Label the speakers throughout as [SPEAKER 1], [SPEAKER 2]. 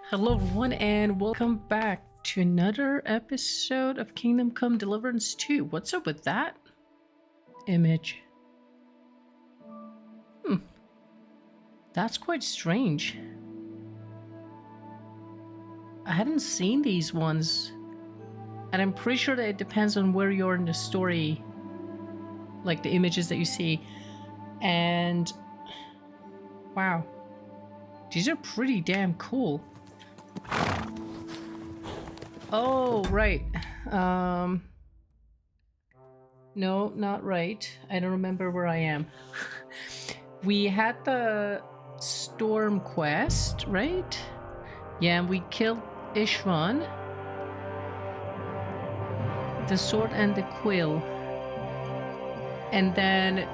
[SPEAKER 1] Hello everyone and welcome back to another episode of Kingdom Come Deliverance 2. What's up with that image? That's quite strange. I hadn't seen these ones. And I'm pretty sure that it depends on where you're in the story. Like the images that you see. And wow. These are pretty damn cool. Oh, right. No, not right. I don't remember where I am. We had the storm quest, right? Yeah, we killed Ishvan. The sword and the quill. And then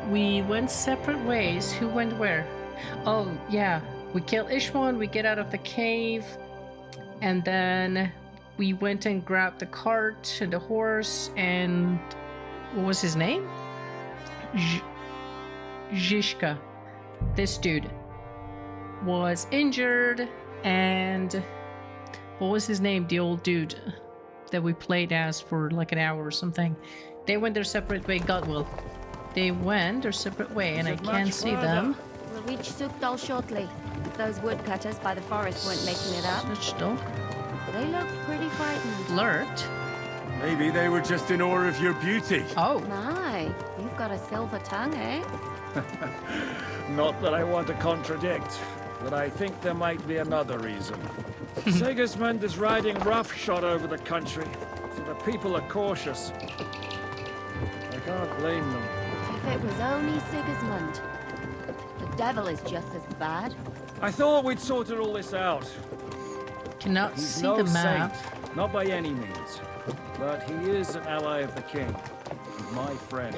[SPEAKER 1] we went separate ways. Who went where? Oh, yeah. We killed Ishvan, we get out of the cave. And then we went and grabbed the cart and the horse and... what was his name? Zhishka. This dude was injured and... what was his name? The old dude that we played as for like an hour or something. They went their separate way, God will. They went their separate way and I can't see them.
[SPEAKER 2] We'll reach Sukdal shortly. If those woodcutters by the forest weren't making it up. They look pretty frightened.
[SPEAKER 1] Flirt?
[SPEAKER 3] Maybe they were just in awe of your beauty.
[SPEAKER 1] Oh.
[SPEAKER 2] My, you've got a silver tongue, eh?
[SPEAKER 4] Not that I want to contradict, but I think there might be another reason. Sigismund is riding roughshod over the country, so the people are cautious. I can't blame them.
[SPEAKER 2] If it was only Sigismund. The devil is just as bad.
[SPEAKER 4] I thought we'd sorted all this out.
[SPEAKER 1] Cannot
[SPEAKER 4] He's
[SPEAKER 1] see
[SPEAKER 4] no
[SPEAKER 1] the map.
[SPEAKER 4] saint, not by any means. But he is an ally of the king. And my friend.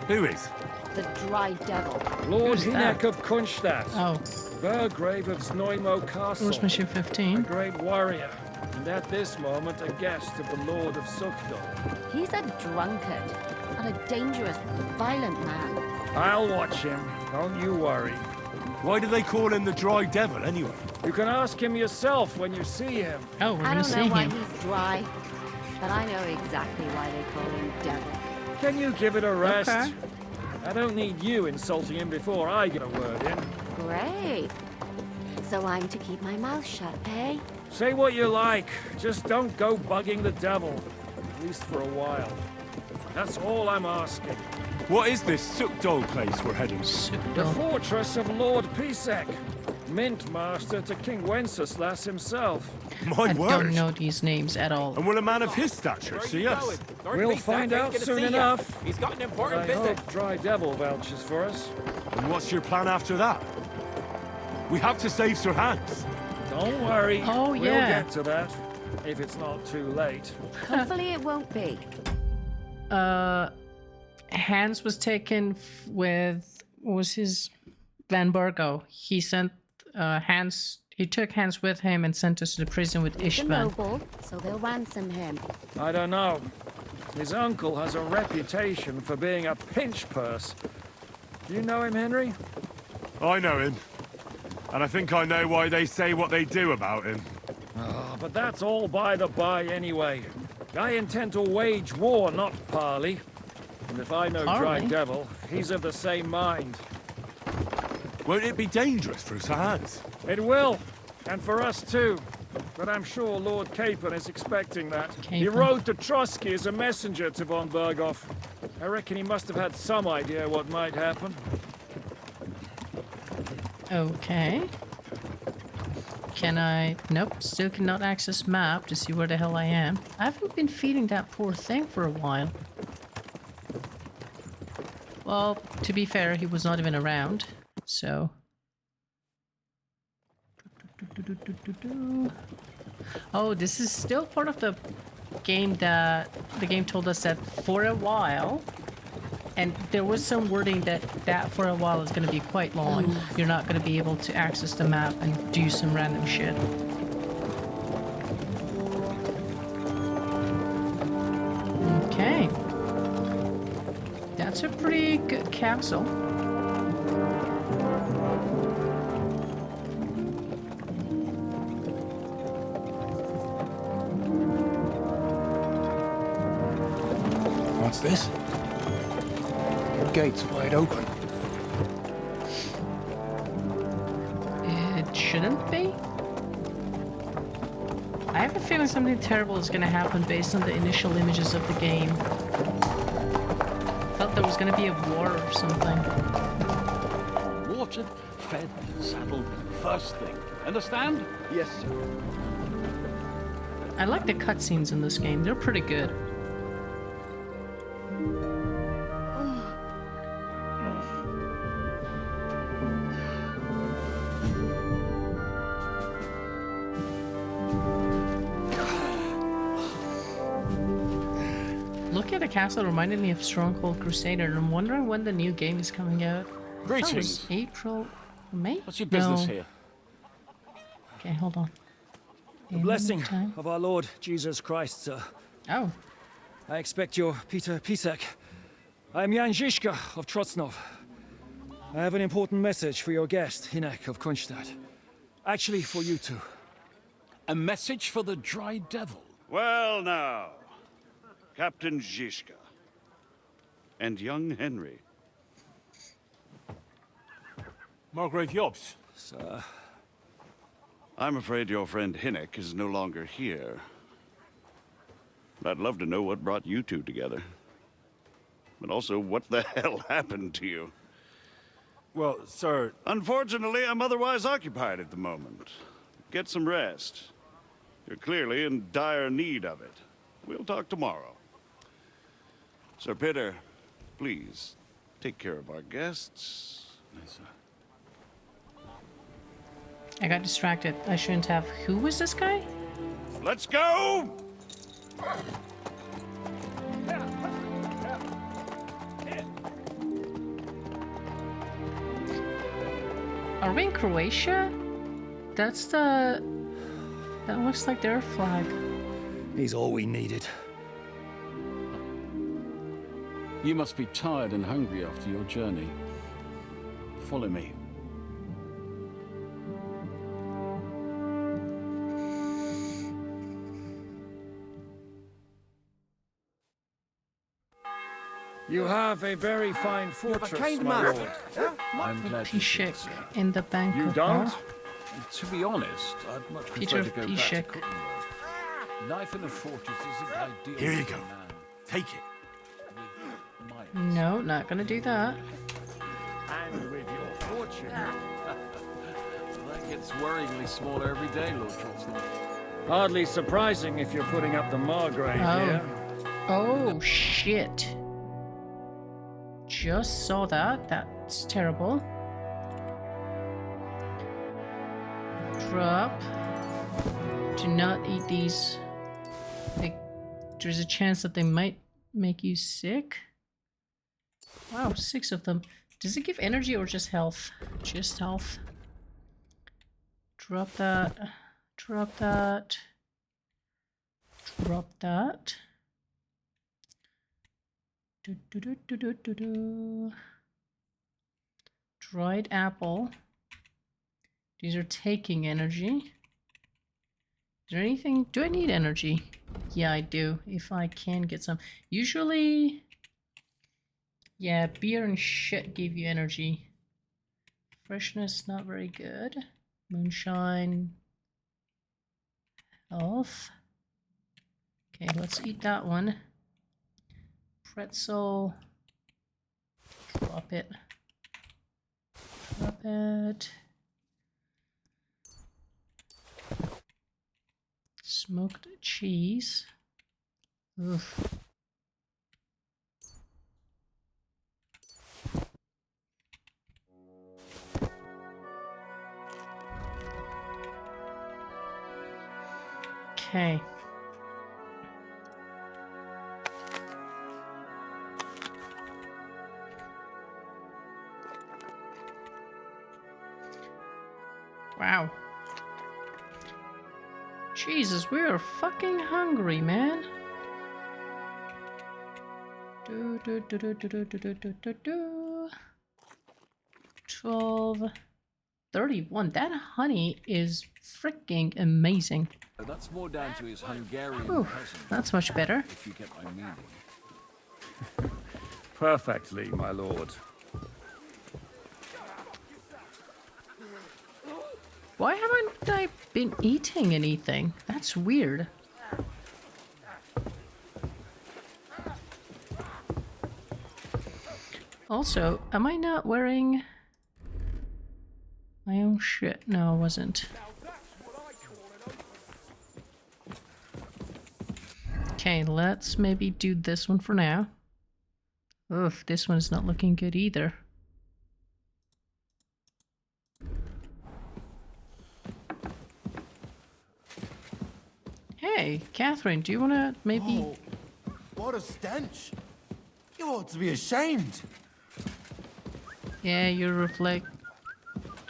[SPEAKER 3] Who is?
[SPEAKER 2] The dry devil.
[SPEAKER 4] Lord
[SPEAKER 1] Who's that?
[SPEAKER 4] Hinek of Kunstadt.
[SPEAKER 1] Oh,
[SPEAKER 4] Burgrave of Znojmo Castle.
[SPEAKER 1] Horsemanship
[SPEAKER 4] A
[SPEAKER 1] 15.
[SPEAKER 4] great warrior. And at this moment, a guest of the Lord of Sukdal.
[SPEAKER 2] He's a drunkard. And a dangerous, violent man.
[SPEAKER 4] I'll watch him. Don't you worry.
[SPEAKER 3] Why do they call him the Dry Devil, anyway?
[SPEAKER 4] You can ask him yourself when you see him.
[SPEAKER 1] Oh, we're
[SPEAKER 2] I
[SPEAKER 1] gonna
[SPEAKER 2] don't
[SPEAKER 1] see
[SPEAKER 2] know why
[SPEAKER 1] him.
[SPEAKER 2] he's dry, but I know exactly why they call him devil.
[SPEAKER 4] Can you give it a rest?
[SPEAKER 1] Okay.
[SPEAKER 4] I don't need you insulting him before I get a word in.
[SPEAKER 2] Great. So I'm to keep my mouth shut, eh?
[SPEAKER 4] Say what you like. Just don't go bugging the devil. At least for a while. That's all I'm asking.
[SPEAKER 3] What is this Sukdal place we're heading to?
[SPEAKER 4] The
[SPEAKER 1] Sukdal.
[SPEAKER 4] fortress of Lord Pisek. Mint master to King Wenceslas himself.
[SPEAKER 3] My
[SPEAKER 1] I
[SPEAKER 3] word!
[SPEAKER 1] don't know these names at all.
[SPEAKER 3] And will a man of his stature see us?
[SPEAKER 4] We'll find out soon enough.
[SPEAKER 5] He's got an
[SPEAKER 4] But
[SPEAKER 5] important
[SPEAKER 4] I
[SPEAKER 5] visit.
[SPEAKER 4] hope Dry Devil vouches for us.
[SPEAKER 3] And what's your plan after that? We have to save Sir Hans.
[SPEAKER 4] Don't worry.
[SPEAKER 1] Oh,
[SPEAKER 4] We'll
[SPEAKER 1] yeah.
[SPEAKER 4] get to that. If it's not too late.
[SPEAKER 2] Hopefully it won't be.
[SPEAKER 1] Hans was taken with, what was his, Van Burgo. He sent Hans, he took Hans with him and sent us to the prison with
[SPEAKER 2] He's a
[SPEAKER 1] Ishvan.
[SPEAKER 2] noble, so they'll ransom him.
[SPEAKER 4] I don't know. His uncle has a reputation for being a pinch purse. Do you know him, Henry?
[SPEAKER 3] I know him. And I think I know why they say what they do about him.
[SPEAKER 4] Oh, but that's all by the by anyway. I intend to wage war, not parley. And if I know Dry
[SPEAKER 1] Parley?
[SPEAKER 4] Devil, he's of the same mind.
[SPEAKER 3] Won't it be dangerous for Sir Hans?
[SPEAKER 4] It will, and for us too. But I'm sure Lord Capon is expecting that. He
[SPEAKER 1] Capon.
[SPEAKER 4] rode to Trotsky as a messenger to von Berghoff. I reckon he must have had some idea what might happen.
[SPEAKER 1] Okay. Can I... nope, still cannot access map to see where the hell I am. I haven't been feeding that poor thing for a while. Well, to be fair, he was not even around, so... Oh, this is still part of the game that... the game told us that for a while... and there was some wording that for a while is going to be quite long. You're not going to be able to access the map and do some random shit. Okay. That's a pretty good castle.
[SPEAKER 5] What's this? The gate's wide open.
[SPEAKER 1] It shouldn't be. I have a feeling something terrible is gonna happen based on the initial images of the game. I felt there was gonna be a war or something.
[SPEAKER 6] Watered, fed, saddled, first thing. Understand?
[SPEAKER 7] Yes, sir.
[SPEAKER 1] I like the cutscenes in this game. They're pretty good. Looking at the castle reminded me of Stronghold Crusader, and I'm wondering when the new game is coming out. I thought it was
[SPEAKER 6] Greetings.
[SPEAKER 1] April, May?
[SPEAKER 6] What's your business
[SPEAKER 1] No.
[SPEAKER 6] here?
[SPEAKER 1] Okay, hold on.
[SPEAKER 4] The blessing of our Lord Jesus Christ, sir.
[SPEAKER 1] Oh,
[SPEAKER 4] I expect you're Peter Pisek. I am Jan Žižka of Trocnov. I have an important message for your guest, Hinek of Kunstadt. Actually, for you two.
[SPEAKER 6] A message for the Dry Devil.
[SPEAKER 8] Well now, Captain Žižka and young Henry.
[SPEAKER 3] Margrave Jobs.
[SPEAKER 4] Sir,
[SPEAKER 8] I'm afraid your friend Hinek is no longer here. I'd love to know what brought you two together. But also, what the hell happened to you?
[SPEAKER 3] Well, sir,
[SPEAKER 8] Unfortunately, I'm otherwise occupied at the moment. Get some rest. You're clearly in dire need of it. We'll talk tomorrow. Sir Peter, please, take care of our guests.
[SPEAKER 3] yes, sir.
[SPEAKER 1] I got distracted. I shouldn't have. Who was this guy?
[SPEAKER 8] Let's go!
[SPEAKER 1] Are we in Croatia? That's the... That looks like their flag.
[SPEAKER 4] he's all we needed.
[SPEAKER 6] You must be tired and hungry after your journey. Follow me.
[SPEAKER 4] You have a very fine fortress,
[SPEAKER 7] kind
[SPEAKER 4] my
[SPEAKER 7] master.
[SPEAKER 4] lord.
[SPEAKER 6] I'm glad you think
[SPEAKER 1] Pishek
[SPEAKER 6] so.
[SPEAKER 1] in the bank.
[SPEAKER 4] You don't?
[SPEAKER 6] To be honest, I'd much
[SPEAKER 1] Peter
[SPEAKER 6] prefer to go back
[SPEAKER 1] Pishek.
[SPEAKER 6] to Cooking. Life in a fortress isn't ideal.
[SPEAKER 3] Here you
[SPEAKER 6] for a
[SPEAKER 3] go.
[SPEAKER 6] man
[SPEAKER 3] Take it.
[SPEAKER 6] with might.
[SPEAKER 1] No, not gonna do that.
[SPEAKER 4] And with your fortune.
[SPEAKER 6] That gets worryingly smaller every day, Lord Tronsnell.
[SPEAKER 4] Hardly surprising if you're putting up the Margrave
[SPEAKER 1] Oh.
[SPEAKER 4] here.
[SPEAKER 1] Oh, shit. Just saw that. That's terrible. Drop. Do not eat these. There's a chance that they might make you sick. Wow, 6 of them. Does it give energy or just health? Just health. Drop that. Drop that. Drop that. Do, do, do, do, do, do, do. Dried apple. These are taking energy. Is there anything? Do I need energy? Yeah, I do. If I can get some. Usually, yeah, beer and shit give you energy. Freshness, not very good. Moonshine. Health. Okay, let's eat that one. Pretzel. Drop it. Drop it. Smoked cheese. Oof. Okay. Wow. Jesus, we are fucking hungry, man. Do, do, do, do, do, do, do, do, do, do. 12, 31. That honey is freaking amazing.
[SPEAKER 6] That's more down to his Hungarian
[SPEAKER 1] Ooh,
[SPEAKER 6] cousin,
[SPEAKER 1] that's much better.
[SPEAKER 6] if you get my meaning.
[SPEAKER 4] Perfectly, my lord.
[SPEAKER 1] Why haven't I been eating anything? That's weird. Also, am I not wearing my own shit? No, I wasn't. Okay, let's maybe do this one for now. Ugh, this one's not looking good either. Hey, Catherine, do you want to maybe...
[SPEAKER 7] Oh, what a stench! You ought to be ashamed.
[SPEAKER 1] Yeah, you reflect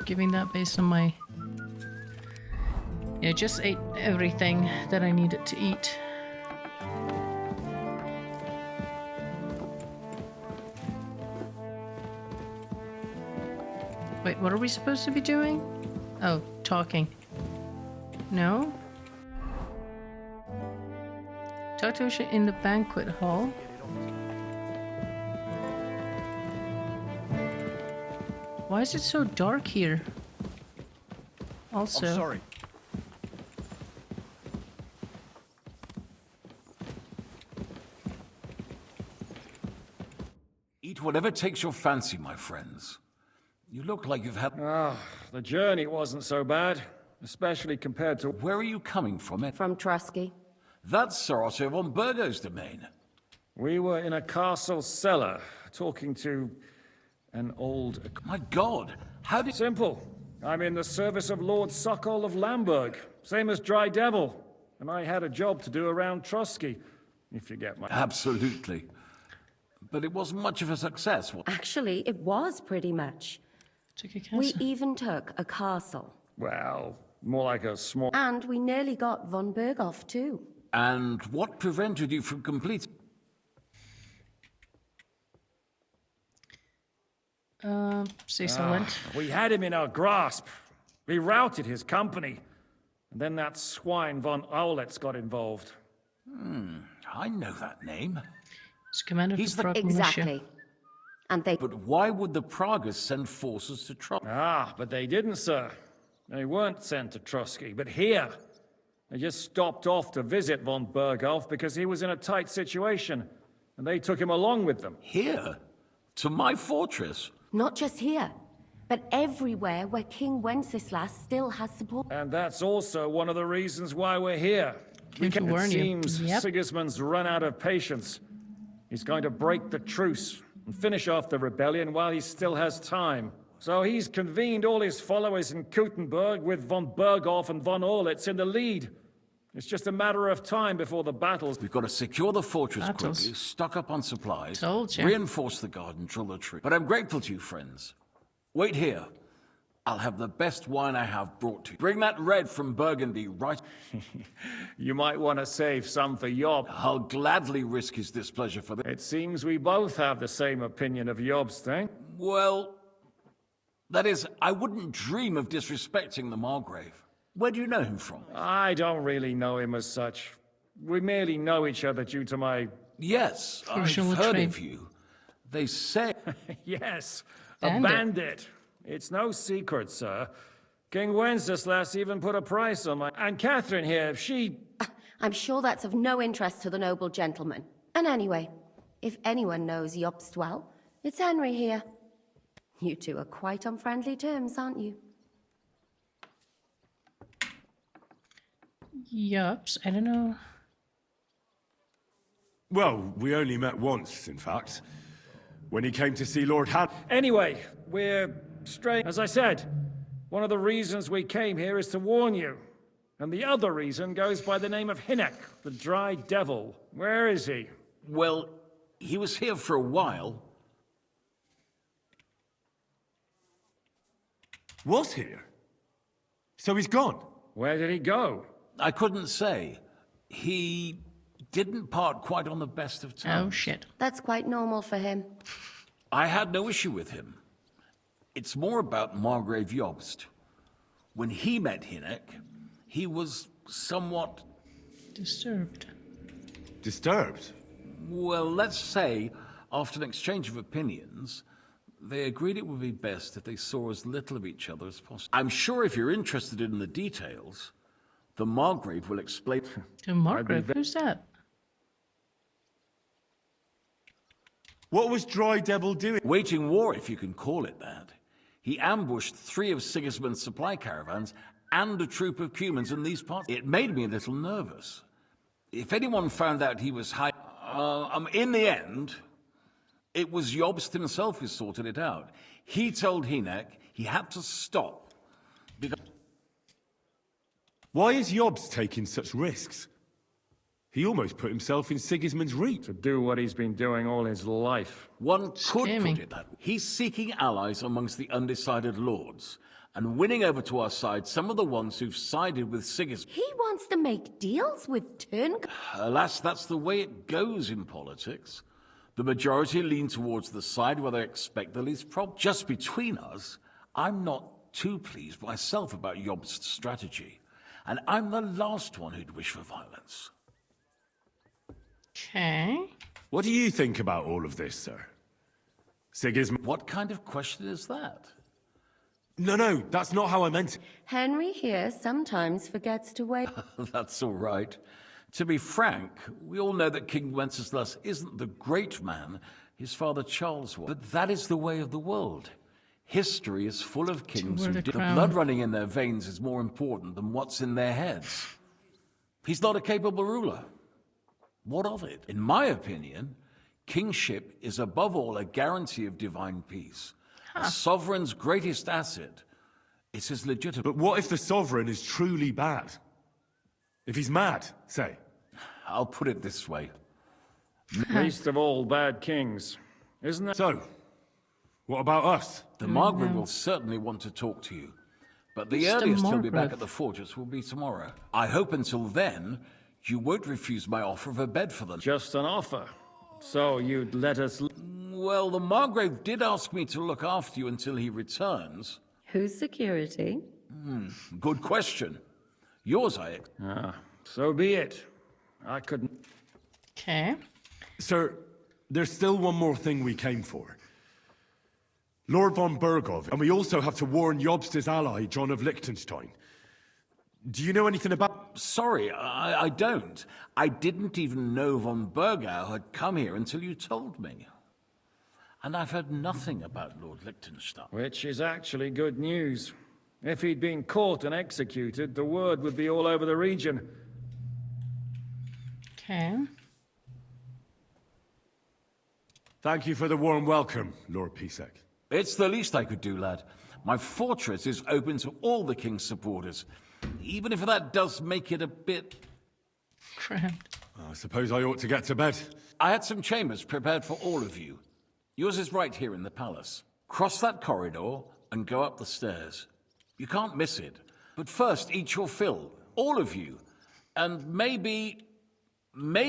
[SPEAKER 1] giving that based on my... Yeah, just ate everything that I needed to eat. Wait, what are we supposed to be doing? Oh, talking. No? Talk to us in the banquet hall. Why is it so dark here? Also...
[SPEAKER 5] I'm sorry.
[SPEAKER 6] Eat whatever takes your fancy, my friends. You look like you've had...
[SPEAKER 4] Ah, the journey wasn't so bad, especially compared to...
[SPEAKER 6] Where are you coming from?
[SPEAKER 2] From Trusky.
[SPEAKER 6] That's Sarasa von Burgo's domain.
[SPEAKER 4] We were in a castle cellar, talking to an old...
[SPEAKER 6] My God, how did...
[SPEAKER 4] Simple. I'm in the service of Lord Sokol of Lamberg, same as Dry Devil. And I had a job to do around Trusky, if you get my...
[SPEAKER 6] Absolutely. But it wasn't much of a success.
[SPEAKER 2] Actually, it was pretty much.
[SPEAKER 1] Took a castle.
[SPEAKER 2] We even took a castle.
[SPEAKER 4] Well, more like a small...
[SPEAKER 2] And we nearly got von Berghoff, too.
[SPEAKER 6] And what prevented you from completing...
[SPEAKER 1] Say silent.
[SPEAKER 4] We had him in our grasp. We routed his company. And then that swine von Aulets got involved.
[SPEAKER 6] I know that name.
[SPEAKER 1] It's commander of
[SPEAKER 6] He's
[SPEAKER 1] the
[SPEAKER 6] the-
[SPEAKER 1] Prague militia.
[SPEAKER 2] Exactly. And they...
[SPEAKER 6] But why would the Pragas send forces to Trump?
[SPEAKER 4] Ah, but they didn't, sir. They weren't sent to Trusky, but here. They just stopped off to visit von Berghoff because he was in a tight situation. And they took him along with them.
[SPEAKER 6] Here? To my fortress?
[SPEAKER 2] Not just here, but everywhere where King Wenceslas still has support.
[SPEAKER 4] And that's also one of the reasons why we're here.
[SPEAKER 1] Came to warn
[SPEAKER 4] It
[SPEAKER 1] you.
[SPEAKER 4] seems
[SPEAKER 1] Yep.
[SPEAKER 4] Sigismund's run out of patience. He's going to break the truce and finish off the rebellion while he still has time. So he's convened all his followers in Kuttenberg with von Berghoff and von Aulets in the lead. It's just a matter of time before the battles.
[SPEAKER 6] We've got to secure the fortress
[SPEAKER 1] Battles.
[SPEAKER 6] quickly, stock up on supplies,
[SPEAKER 1] Told ya.
[SPEAKER 6] reinforce the guard and drill the tree. But I'm grateful to you, friends. Wait here. I'll have the best wine I have brought to you. Bring that red from Burgundy right...
[SPEAKER 4] You might want to save some for Job.
[SPEAKER 6] I'll gladly risk his displeasure for the...
[SPEAKER 4] It seems we both have the same opinion of Jobst, eh?
[SPEAKER 6] Well, that is, I wouldn't dream of disrespecting the Margrave. Where do you know him from?
[SPEAKER 4] I don't really know him as such. We merely know each other due to my...
[SPEAKER 6] Yes, I've
[SPEAKER 1] Crucial
[SPEAKER 6] heard
[SPEAKER 1] trait.
[SPEAKER 6] of you. They say...
[SPEAKER 4] Yes, a
[SPEAKER 1] Bandit.
[SPEAKER 4] bandit. It's no secret, sir. King Wenceslas even put a price on my... And Catherine here, she...
[SPEAKER 2] I'm sure that's of no interest to the noble gentleman. And anyway, if anyone knows Jobst well, it's Henry here. You two are quite on friendly terms, aren't you?
[SPEAKER 1] Yups, I don't know.
[SPEAKER 3] Well, we only met once, in fact. When he came to see Lord Han...
[SPEAKER 4] Anyway, we're straight... As I said, one of the reasons we came here is to warn you. And the other reason goes by the name of Hinnek, the Dry Devil. Where is he?
[SPEAKER 6] Well, he was here for a while.
[SPEAKER 3] Was here? So he's gone?
[SPEAKER 4] Where did he go?
[SPEAKER 6] I couldn't say. He didn't part quite on the best of
[SPEAKER 1] Oh
[SPEAKER 6] terms.
[SPEAKER 1] shit.
[SPEAKER 2] That's quite normal for him.
[SPEAKER 6] I had no issue with him. It's more about Margrave Jobst. When he met Hinnek, he was somewhat...
[SPEAKER 1] Disturbed.
[SPEAKER 3] Disturbed?
[SPEAKER 6] Well, let's say, after an exchange of opinions, they agreed it would be best if they saw as little of each other as possible. I'm sure if you're interested in the details, the Margrave will explain.
[SPEAKER 1] The Margrave? Who's that?
[SPEAKER 3] What was Dry Devil doing?
[SPEAKER 6] Waging war, if you can call it that. He ambushed 3 of Sigismund's supply caravans and a troop of humans in these parts. It made me a little nervous. If anyone found out he was in the end, it was Jobst himself who sorted it out. He told Hynek he had to stop because...
[SPEAKER 3] Why is Jobst taking such risks? He almost put himself in Sigismund's reach.
[SPEAKER 4] To do what he's been doing all his life.
[SPEAKER 6] One could put it that way. He's seeking allies amongst the undecided lords, and winning over to our side some of the ones who've sided with Sigismund.
[SPEAKER 2] He wants to make deals with Turn.
[SPEAKER 6] Alas, that's the way it goes in politics. The majority lean towards the side where they expect the least problem. Just between us, I'm not too pleased myself about Jobst's strategy, and I'm the last one who'd wish for violence.
[SPEAKER 1] Okay.
[SPEAKER 3] What do you think about all of this, sir? Sigismund...
[SPEAKER 6] What kind of question is that?
[SPEAKER 3] No, that's not how I meant it.
[SPEAKER 2] Henry here sometimes forgets to wait.
[SPEAKER 6] That's all right. To be frank, we all know that King Wenceslas isn't the great man his father Charles was. But that is the way of the world. History is full of kings who did. The blood running in their veins is more important than what's in their heads. He's not a capable ruler. What of it? In my opinion, kingship is above all a guarantee of divine peace. A sovereign's greatest asset is his legitimate...
[SPEAKER 3] But what if the sovereign is truly bad? If he's mad, say?
[SPEAKER 6] I'll put it this way.
[SPEAKER 4] Least of all bad kings, isn't that?
[SPEAKER 3] So, what about us?
[SPEAKER 6] The Margrave will certainly want to talk to you. But the earliest he'll be back at the fortress will be tomorrow. I hope until then, you won't refuse my offer of a bed for them.
[SPEAKER 4] Just an offer. So you'd let us...
[SPEAKER 6] Well, the Margrave did ask me to look after you until he returns.
[SPEAKER 2] Who's security?
[SPEAKER 6] Good question. Yours, I...
[SPEAKER 4] So be it. I couldn't...
[SPEAKER 1] Okay.
[SPEAKER 3] Sir, there's still one more thing we came for. Lord von Bergov, and we also have to warn Jobst's ally, John of Liechtenstein. Do you know anything about...
[SPEAKER 6] Sorry, I don't. I didn't even know von Bergau had come here until you told me. And I've heard nothing about Lord Liechtenstein.
[SPEAKER 4] Which is actually good news. If he'd been caught and executed, the word would be all over the region.
[SPEAKER 1] Okay.
[SPEAKER 3] Thank you for the warm welcome, Lord Pisek.
[SPEAKER 6] It's the least I could do, lad. My fortress is open to all the king's supporters, even if that does make it a bit...
[SPEAKER 1] Cramped.
[SPEAKER 3] I suppose I ought to get to bed.
[SPEAKER 6] I had some chambers prepared for all of you. Yours is right here in the palace. Cross that corridor and go up the stairs. You can't miss it. But first, eat your fill. All of you. And maybe...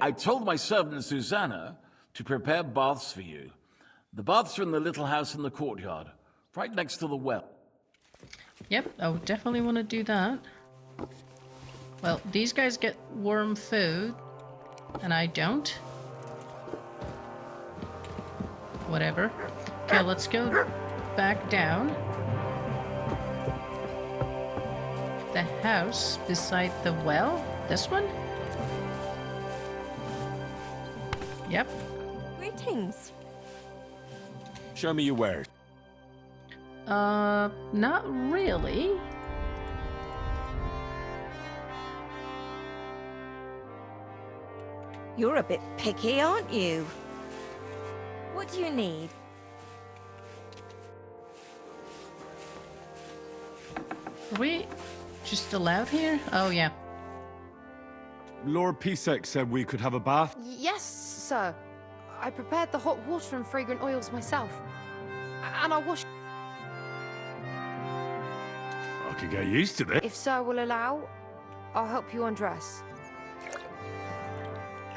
[SPEAKER 6] I told my servant Susanna to prepare baths for you. The baths are in the little house in the courtyard, right next to the well.
[SPEAKER 1] Yep, I would definitely want to do that. Well, these guys get warm food, and I don't. Whatever. Okay, let's go back down. The house beside the well? This one? Yep.
[SPEAKER 2] Greetings.
[SPEAKER 3] Show me your wares.
[SPEAKER 1] Not really.
[SPEAKER 9] You're a bit picky, aren't you? What do you need?
[SPEAKER 1] Are we just allowed here? Oh, yeah.
[SPEAKER 3] Lord Pisek said we could have a bath.
[SPEAKER 10] Yes, sir. I prepared the hot water and fragrant oils myself. And I washed...
[SPEAKER 3] I could get used to this.
[SPEAKER 10] If sir will allow, I'll help you undress.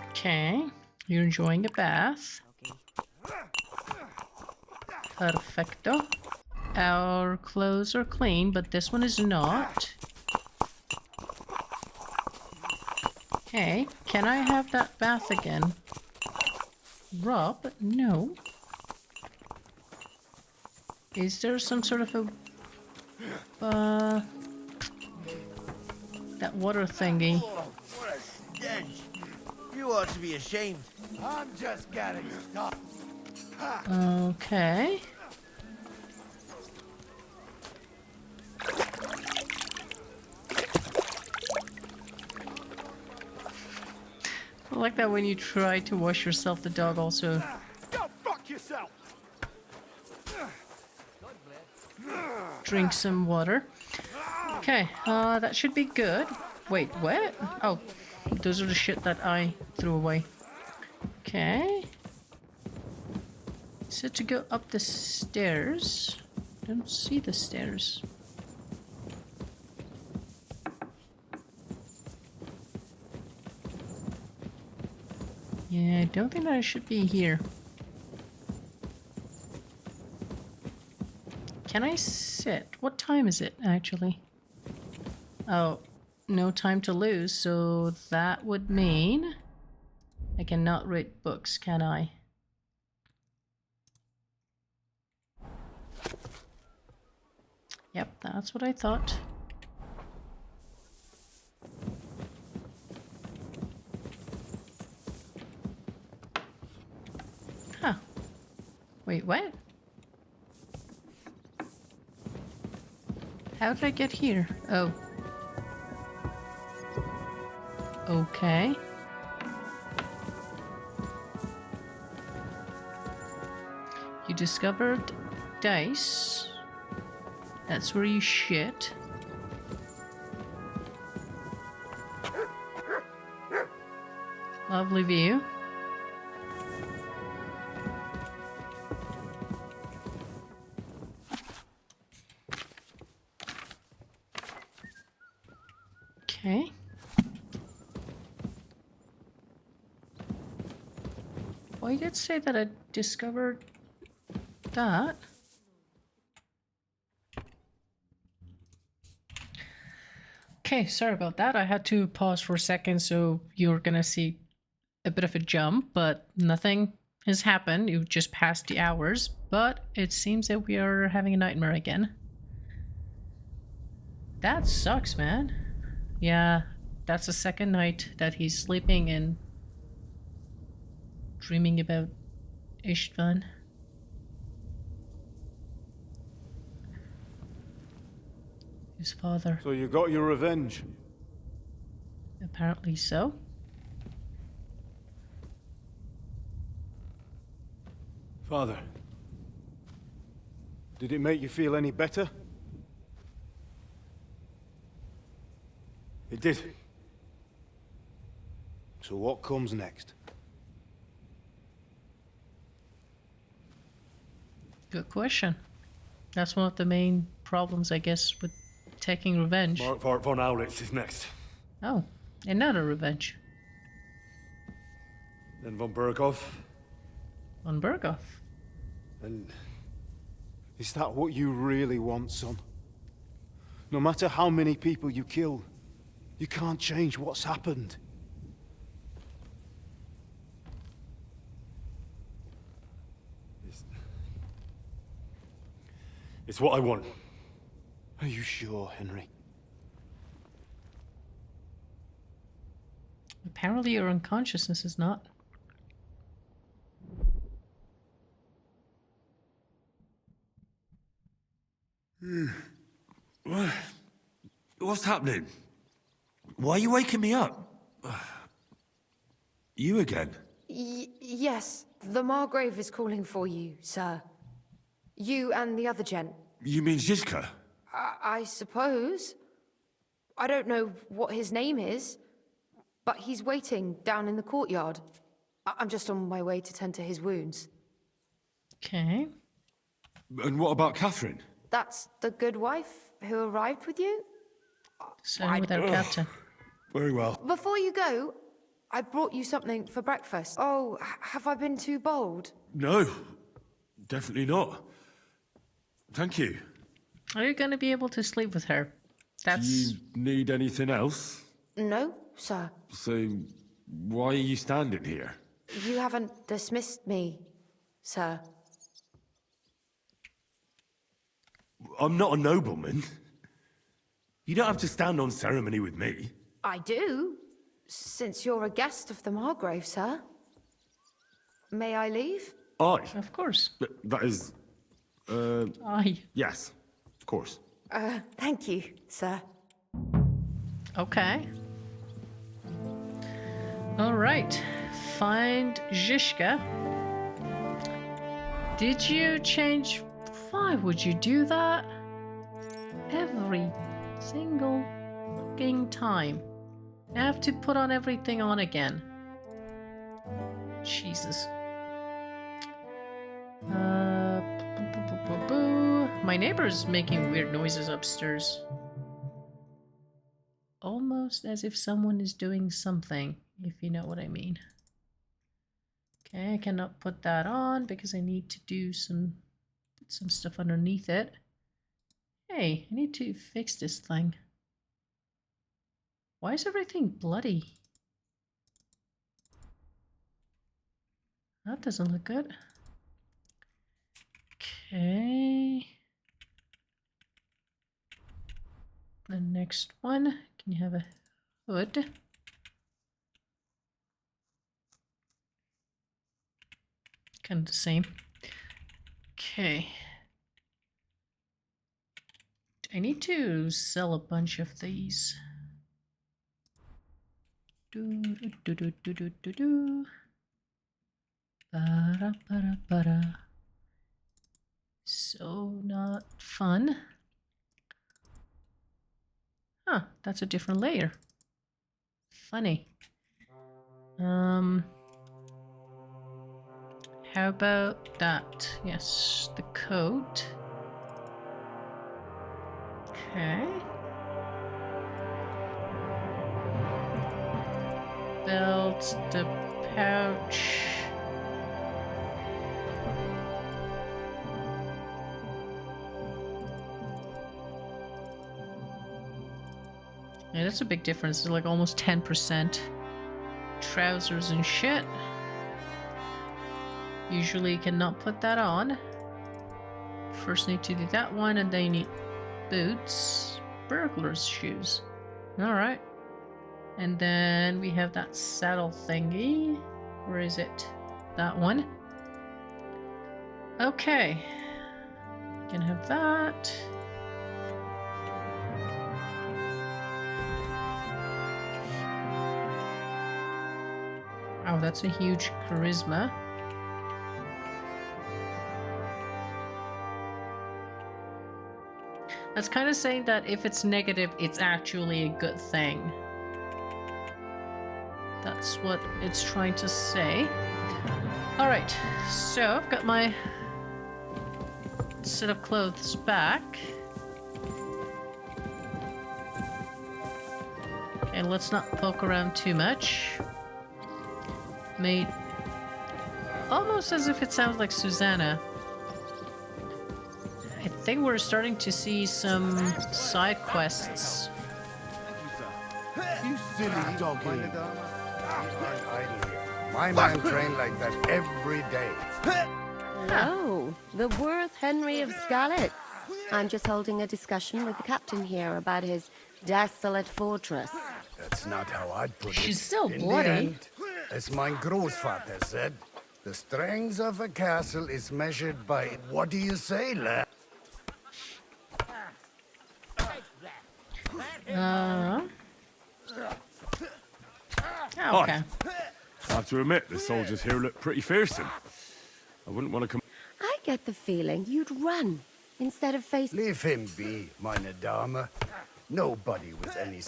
[SPEAKER 1] Okay. You're enjoying a bath. Perfecto. Our clothes are clean, but this one is not. Hey, can I have that bath again? Rob? No. Is there some sort of a... that water thingy?
[SPEAKER 7] Oh, what a stench. You ought to be ashamed. I'm just getting started.
[SPEAKER 1] Okay. I like that when you try to wash yourself, the dog also...
[SPEAKER 3] Go fuck yourself!
[SPEAKER 1] drink some water. Okay, that should be good. Wait, what? Oh, those are the shit that I threw away. Okay. So to go up the stairs. Don't see the stairs. Yeah, I don't think that I should be here. Can I sit? What time is it, actually? Oh, no time to lose, so that would mean I cannot read books, can I? Yep, that's what I thought. Huh. Wait, what? How did I get here? Oh. Okay. You discovered dice. That's where you shit. Lovely view. Okay. Well, you did say that I discovered that. Okay, sorry about that. I had to pause for a second, so you're gonna see a bit of a jump, but nothing has happened. You've just passed the hours, but it seems that we are having a nightmare again. That sucks, man. Yeah, that's the second night that he's sleeping and dreaming about Istvan. His father.
[SPEAKER 5] So you got your revenge?
[SPEAKER 1] Apparently so.
[SPEAKER 5] Father, did it make you feel any better? It did. So what comes next?
[SPEAKER 1] Good question. That's one of the main problems, I guess, with taking revenge.
[SPEAKER 3] Mark von Aulitz is next.
[SPEAKER 1] Oh, another revenge.
[SPEAKER 3] Then von Berghoff.
[SPEAKER 1] On Berghoff.
[SPEAKER 5] And is that what you really want, son? No matter how many people you kill, you can't change what's happened.
[SPEAKER 3] It's what I want.
[SPEAKER 5] Are you sure, Henry?
[SPEAKER 1] Apparently your unconsciousness is not.
[SPEAKER 3] What's happening? Why are you waking me up? You again?
[SPEAKER 10] Yes, the Margrave is calling for you, sir. You and the other gent.
[SPEAKER 3] You mean Zizka?
[SPEAKER 10] I suppose. I don't know what his name is, but he's waiting down in the courtyard. I'm just on my way to tend to his wounds.
[SPEAKER 1] Okay.
[SPEAKER 3] And what about Catherine?
[SPEAKER 10] That's the good wife who arrived with you?
[SPEAKER 1] Same with our captain.
[SPEAKER 3] Very well.
[SPEAKER 10] Before you go, I brought you something for breakfast. Oh, have I been too bold?
[SPEAKER 3] No, definitely not. Thank you.
[SPEAKER 1] Are you going to be able to sleep with her?
[SPEAKER 3] Do you need anything else?
[SPEAKER 10] No, sir.
[SPEAKER 3] So, why are you standing here?
[SPEAKER 10] You haven't dismissed me, sir.
[SPEAKER 3] I'm not a nobleman. You don't have to stand on ceremony with me.
[SPEAKER 10] I do, since you're a guest of the Margrave, sir. May I leave?
[SPEAKER 3] Aye.
[SPEAKER 1] Of course.
[SPEAKER 3] That is...
[SPEAKER 1] Aye.
[SPEAKER 3] Yes, of course.
[SPEAKER 10] Thank you, sir.
[SPEAKER 1] Okay. All right. Find Zhishka. Did you change? Why would you do that? Every single fucking time. I have to put on everything on again. Jesus. My neighbor's making weird noises upstairs. Almost as if someone is doing something, if you know what I mean. Okay, I cannot put that on because I need to do some stuff underneath it. Hey, I need to fix this thing. Why is everything bloody? That doesn't look good. Okay. The next one, can you have a hood? Kind of the same. Okay. I need to sell a bunch of these. So not fun. Huh, that's a different layer. Funny. How about that? Yes, the coat. Okay. Belt, the pouch. Yeah, that's a big difference. It's like almost 10%. Trousers and shit. Usually you cannot put that on. First need to do that one, and then you need boots. Burglar's shoes. Alright. And then we have that saddle thingy. Where is it? That one. Okay. Can have that. Oh, that's a huge charisma. That's kind of saying that if it's negative, it's actually a good thing. That's what it's trying to say. Alright, so I've got my set of clothes back. Okay, let's not poke around too much. Made almost as if it sounds like Susanna. I think we're starting to see some side quests.
[SPEAKER 11] You silly doggy. My man trained like that every day.
[SPEAKER 2] Oh, the worth Henry of Skalitz. I'm just holding a discussion with the captain here about his desolate fortress.
[SPEAKER 11] That's not how I'd put it.
[SPEAKER 1] She's still
[SPEAKER 11] In
[SPEAKER 1] bloody.
[SPEAKER 11] the end, as my grossfather said, the strength of a castle is measured by, what do you say, lad?
[SPEAKER 1] Oh, okay.
[SPEAKER 3] I have to admit, the soldiers here look pretty fearsome. I wouldn't want to come...
[SPEAKER 2] I get the feeling you'd run instead of face...
[SPEAKER 11] Leave him be, meine Dame. Nobody with any...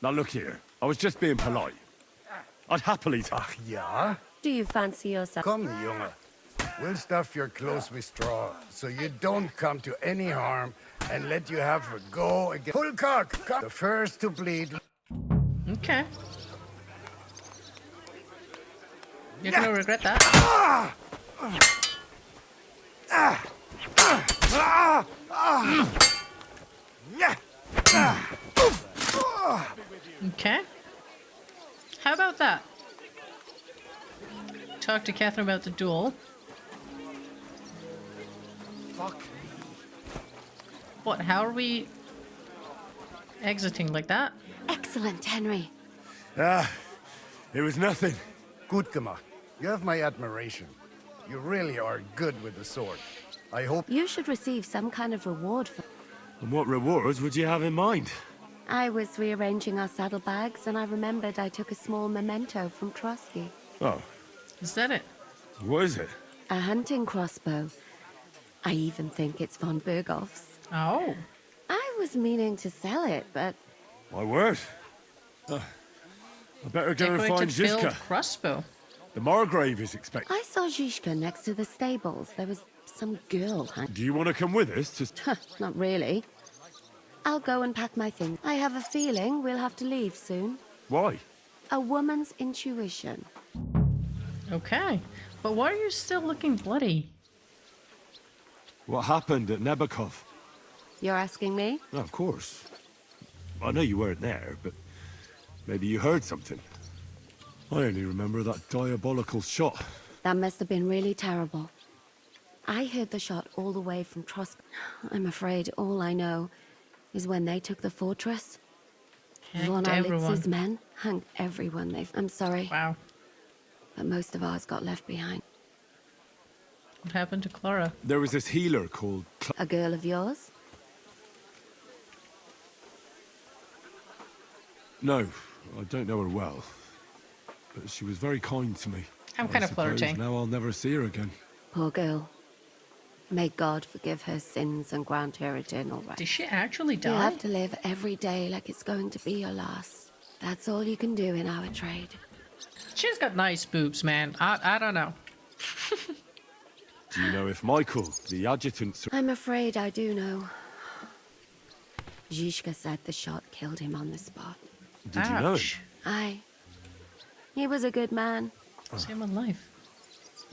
[SPEAKER 3] Now look here, I was just being polite. I'd happily...
[SPEAKER 11] Ach ja?
[SPEAKER 2] Do you fancy yourself?
[SPEAKER 11] Come, Junge. We'll stuff your clothes with straw, so you don't come to any harm, and let you have a go again. Pull cock, come. The first to bleed.
[SPEAKER 1] Okay. You're gonna regret that. Okay. How about that? talk to Catherine about the duel.
[SPEAKER 5] Fuck.
[SPEAKER 1] What? How are we exiting like that?
[SPEAKER 2] Excellent, Henry.
[SPEAKER 3] Ah, it was nothing.
[SPEAKER 11] Good, Gemma. You have my admiration. You really are good with the sword. I hope...
[SPEAKER 2] You should receive some kind of reward for...
[SPEAKER 3] And what rewards would you have in mind?
[SPEAKER 2] I was rearranging our saddlebags, and I remembered I took a small memento from Trotsky.
[SPEAKER 3] Oh,
[SPEAKER 1] Is that it?
[SPEAKER 3] what is it?
[SPEAKER 2] A hunting crossbow. I even think it's von Berghoff's.
[SPEAKER 1] Oh.
[SPEAKER 2] I was meaning to sell it, but
[SPEAKER 3] My word. I better go and find
[SPEAKER 1] Decorated filled
[SPEAKER 3] Zizka.
[SPEAKER 1] crossbow.
[SPEAKER 3] The Margrave is expected.
[SPEAKER 2] I saw Zizka next to the stables. There was some girl.
[SPEAKER 3] Do you want to come with us to...
[SPEAKER 2] Not really. I'll go and pack my things. I have a feeling we'll have to leave soon.
[SPEAKER 3] Why?
[SPEAKER 2] A woman's intuition.
[SPEAKER 1] Okay. But why are you still looking bloody?
[SPEAKER 3] What happened at Nebakov?
[SPEAKER 2] You're asking me?
[SPEAKER 3] Oh, of course. I know you weren't there, but maybe you heard something. I only remember that diabolical shot.
[SPEAKER 2] That must have been really terrible. I heard the shot all the way from Trosk. I'm afraid all I know is when they took the fortress. Von
[SPEAKER 1] Hanged everyone.
[SPEAKER 2] Alitz's men hung everyone they've... I'm sorry,
[SPEAKER 1] Wow.
[SPEAKER 2] but most of ours got left behind.
[SPEAKER 1] What happened to Clara?
[SPEAKER 3] There was this healer called...
[SPEAKER 2] A girl of yours?
[SPEAKER 3] No, I don't know her well. But she was very kind to me.
[SPEAKER 1] I'm kind of
[SPEAKER 3] suppose
[SPEAKER 1] flirting.
[SPEAKER 3] Now I'll never see her again.
[SPEAKER 2] Poor girl. May God forgive her sins and grant her eternal rest.
[SPEAKER 1] Did she actually
[SPEAKER 2] You
[SPEAKER 1] die?
[SPEAKER 2] have to live every day like it's going to be your last. That's all you can do in our trade.
[SPEAKER 1] She's got nice boobs, man. I don't know.
[SPEAKER 3] Do you know if Michael, the adjutant...
[SPEAKER 2] I'm afraid I do know. Zizka said the shot killed him on the spot.
[SPEAKER 3] Did you know him?
[SPEAKER 2] Aye. He was a good man.
[SPEAKER 1] Same on life.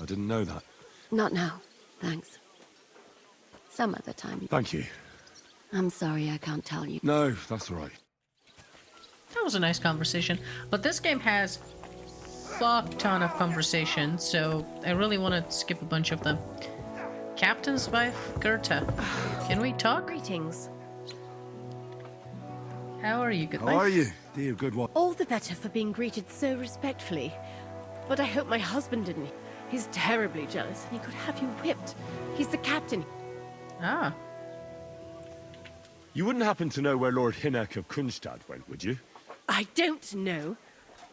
[SPEAKER 3] I didn't know that.
[SPEAKER 2] Not now, thanks. Some other time.
[SPEAKER 3] Thank you.
[SPEAKER 2] I'm sorry I can't tell you.
[SPEAKER 3] No, that's all right.
[SPEAKER 1] That was a nice conversation. But this game has fuck ton of conversations, so I really want to skip a bunch of them. Captain's wife, Goethe. Can we talk?
[SPEAKER 12] Greetings.
[SPEAKER 1] How are you? Good
[SPEAKER 3] How
[SPEAKER 1] life?
[SPEAKER 3] are you, dear good one?
[SPEAKER 12] All the better for being greeted so respectfully. But I hope my husband didn't. He's terribly jealous and he could have you whipped. He's the captain.
[SPEAKER 1] Ah.
[SPEAKER 3] You wouldn't happen to know where Lord Hinnock of Kunstad went, would you?
[SPEAKER 12] I don't know,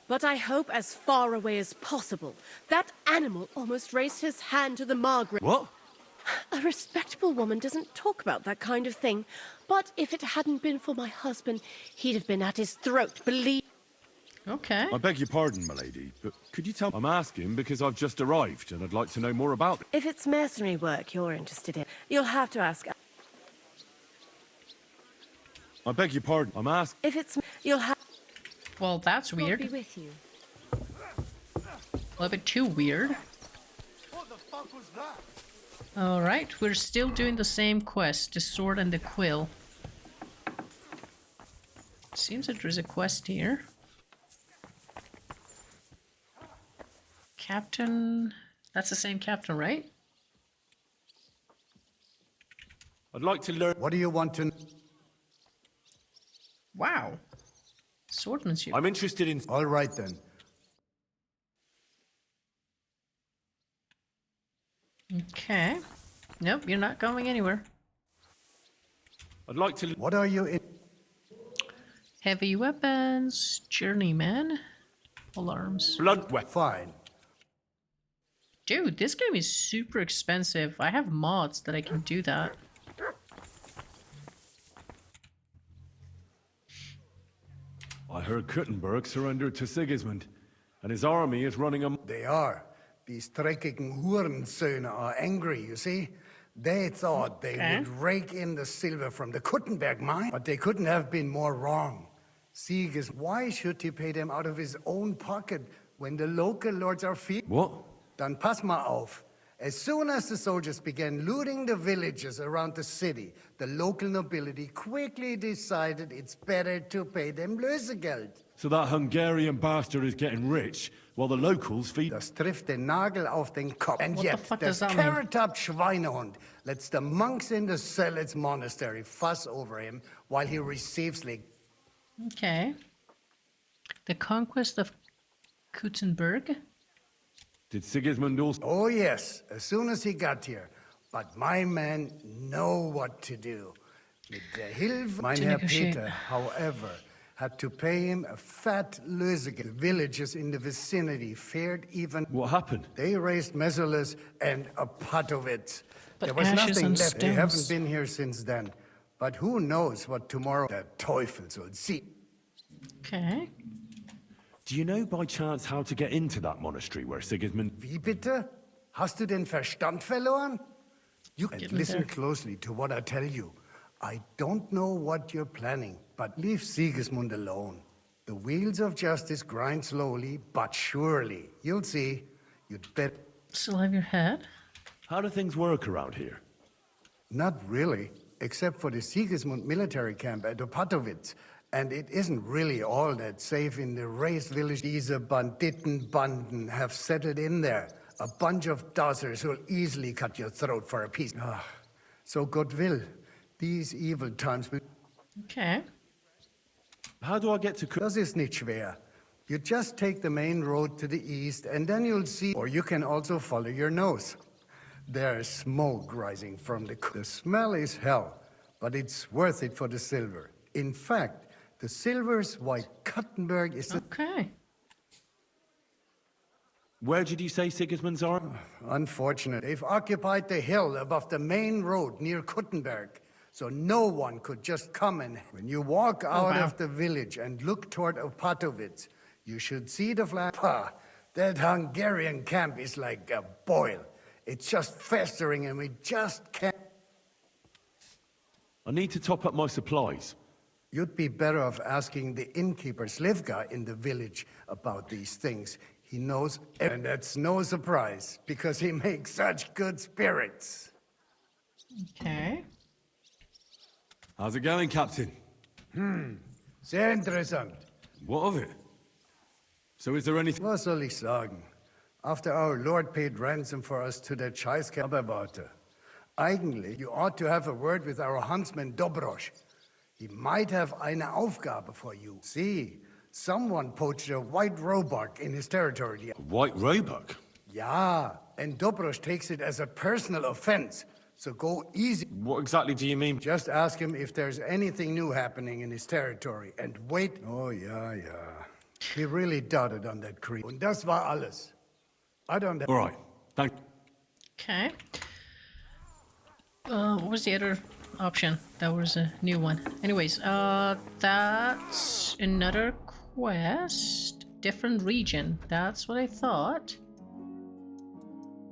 [SPEAKER 12] but I hope as far away as possible. That animal almost raised his hand to the Margaret.
[SPEAKER 3] What?
[SPEAKER 12] A respectable woman doesn't talk about that kind of thing. But if it hadn't been for my husband, he'd have been at his throat, believe...
[SPEAKER 1] Okay.
[SPEAKER 3] I beg your pardon, milady, but could you tell... I'm asking because I've just arrived and I'd like to know more about it.
[SPEAKER 12] If it's mercenary work you're interested in, you'll have to ask...
[SPEAKER 3] I beg your pardon, I'm asking...
[SPEAKER 12] If it's... you'll have...
[SPEAKER 1] Well, that's
[SPEAKER 12] I'll
[SPEAKER 1] weird.
[SPEAKER 12] be with you.
[SPEAKER 1] A little bit too weird.
[SPEAKER 11] What the fuck was that?
[SPEAKER 1] Alright, we're still doing the same quest, the sword and the quill. Seems that there's a quest here. Captain... That's the same captain, right?
[SPEAKER 3] I'd like to learn...
[SPEAKER 11] What do you want to...
[SPEAKER 1] Wow. Swordsmanship.
[SPEAKER 3] I'm interested in...
[SPEAKER 11] All right, then.
[SPEAKER 1] Okay. Nope, you're not going anywhere.
[SPEAKER 3] I'd like to...
[SPEAKER 11] What are you in...
[SPEAKER 1] Heavy weapons, journeyman, alarms.
[SPEAKER 3] Blunt weapon.
[SPEAKER 11] Fine.
[SPEAKER 1] Dude, this game is super expensive. I have mods that I can do that.
[SPEAKER 3] I heard Kuttenberg surrendered to Sigismund, and his army is running a...
[SPEAKER 11] They are. These dreckigen Hurensöhne are angry, you see? They thought they would rake in the silver from the Kuttenberg mine, but they couldn't have been more wrong. Siegis, why should he pay them out of his own pocket when the local lords are feeling?
[SPEAKER 3] What?
[SPEAKER 11] Dann pass mal auf. As soon as the soldiers began looting the villages around the city, the local nobility quickly decided it's better to pay them Lösegeld.
[SPEAKER 3] So that Hungarian bastard is getting rich, while the locals feed...
[SPEAKER 11] Das trifft den Nagel auf den Kopf. And
[SPEAKER 1] What the
[SPEAKER 11] yet,
[SPEAKER 1] fuck
[SPEAKER 11] the
[SPEAKER 1] does that mean?
[SPEAKER 11] carrot-top Schweinehund lets the monks in the Zealots monastery fuss over him while he receives
[SPEAKER 1] Okay. The conquest of Kutzenberg.
[SPEAKER 3] Did Sigismund also...
[SPEAKER 11] Oh yes, as soon as he got here. But my men know what to do. Mit der Hilfe, mein Herr Peter, however, had to pay him a fat Lösegeld. Villages in the vicinity fared even...
[SPEAKER 3] What happened?
[SPEAKER 11] They raised Mesolas and Opatovitz.
[SPEAKER 1] But
[SPEAKER 11] There was
[SPEAKER 1] ashes
[SPEAKER 11] nothing
[SPEAKER 1] and
[SPEAKER 11] left. They haven't
[SPEAKER 1] stones.
[SPEAKER 11] been here since then. But who knows what tomorrow the Teufel soll see.
[SPEAKER 1] Okay.
[SPEAKER 3] Do you know by chance how to get into that monastery where Sigismund...
[SPEAKER 11] Wie bitte? Hast du den Verstand verloren? You
[SPEAKER 1] Get me
[SPEAKER 11] listen
[SPEAKER 1] there.
[SPEAKER 11] closely to what I tell you. I don't know what you're planning, but leave Sigismund alone. The wheels of justice grind slowly, but surely. You'll see. You'd bet.
[SPEAKER 1] Still have your head?
[SPEAKER 3] How do things work around here?
[SPEAKER 11] Not really, except for the Sigismund military camp at Opatovitz. And it isn't really all that safe in the raised village. These Banditenbanden have settled in there. A bunch of dossers who'll easily cut your throat for a piece. So God will. These evil times will...
[SPEAKER 1] Okay.
[SPEAKER 3] How do I get to...
[SPEAKER 11] Das ist nicht schwer. You just take the main road to the east, and then you'll see... Or you can also follow your nose. There's smoke rising from the... The smell is hell, but it's worth it for the silver. In fact, the silver's why Kuttenberg is...
[SPEAKER 1] Okay.
[SPEAKER 3] Where did you say Sigismund's are?
[SPEAKER 11] Unfortunate. They've occupied the hill above the main road near Kuttenberg, so no one could just come and... When you walk out
[SPEAKER 1] wow.
[SPEAKER 11] of the village and look toward Opatovitz, you should see the flag. Pah, that Hungarian camp is like a boil. It's just festering and we just can't...
[SPEAKER 3] I need to top up my supplies.
[SPEAKER 11] You'd be better off asking the innkeeper Slivka in the village about these things. He knows, and that's no surprise, because he makes such good spirits.
[SPEAKER 1] Okay.
[SPEAKER 3] How's it going, Captain?
[SPEAKER 11] Sehr interessant.
[SPEAKER 3] What of it? So is there anything...
[SPEAKER 11] Was soll ich sagen? After our Lord paid ransom for us to that Scheißkerl, aber warte. Eigentlich, you ought to have a word with our huntsman Dobrosch. He might have eine Aufgabe for you. See, someone poached a white roebuck in his territory.
[SPEAKER 3] A white roebuck?
[SPEAKER 11] Yeah, and Dobrosch takes it as a personal offense. So go easy.
[SPEAKER 3] What exactly do you mean?
[SPEAKER 11] Just ask him if there's anything new happening in his territory. And wait. Oh, yeah. He really doubted on that creed. Und das war alles. I don't...
[SPEAKER 3] All right, thank...
[SPEAKER 1] Okay. What was the other option? That was a new one. Anyways, that's another quest. Different region. That's what I thought.